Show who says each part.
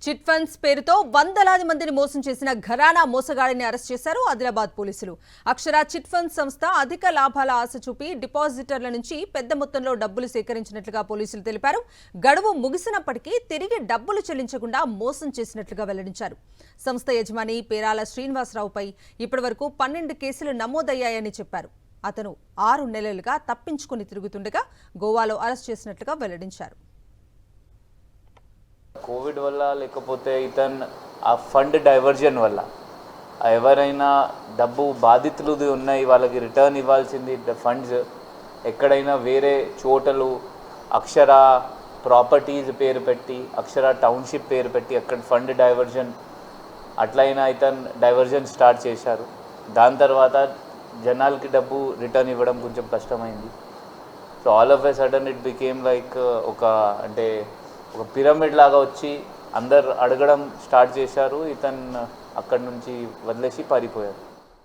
Speaker 1: Chit funds పేరుతో వందలాది మందిని మోసం చేసిన ఘరానా మోసగాడిని అరెస్ట్ చేశారు ఆదిలాబాద్ పోలీసులు. అక్షర చిట్ ఫండ్స్ సంస్థ అధిక లాభాల ఆశ చూపి డిపాజిటర్ల నుంచి పెద్ద మొత్తంలో డబ్బులు సేకరించినట్లుగా పోలీసులు తెలిపారు. గడువు ముగిసినప్పటికీ తిరిగి డబ్బులు చెల్లించకుండా మోసం చేసినట్లుగా వెల్లడించారు. సంస్థ యజమాని పేరాల శ్రీనివాసరావుపై ఇప్పటివరకు 12 కేసులు నమోదయ్యాయని చెప్పారు. అతను 6 నెలలుగా తప్పించుకుని తిరుగుతుండగా గోవాలో అరెస్ట్ చేసినట్లుగా వెల్లడించారు.
Speaker 2: కోవిడ్ వల్ల లేకపోతే ఇతను ఆ ఫండ్ డైవర్జన్ వల్ల ఎవరైనా డబ్బు బాధితులు ఉన్నాయి, వాళ్ళకి రిటర్న్ ఇవ్వాల్సింది ఫండ్స్ ఎక్కడైనా వేరే చోటలు అక్షర ప్రాపర్టీస్ పేరు పెట్టి అక్షర టౌన్షిప్ పేరు పెట్టి అక్కడ ఫండ్ డైవర్జన్ అట్లయినా ఇతను డైవర్జన్ స్టార్ట్ చేశారు. దాని తర్వాత జనాలకి డబ్బు రిటర్న్ ఇవ్వడం కొంచెం కష్టమైంది. So all of a sudden it became like ఒక పిరమిడ్ లాగా వచ్చి అందరు అడగడం స్టార్ట్ చేశారు. ఇతను అక్కడి నుంచి వదిలేసి పారిపోయారు.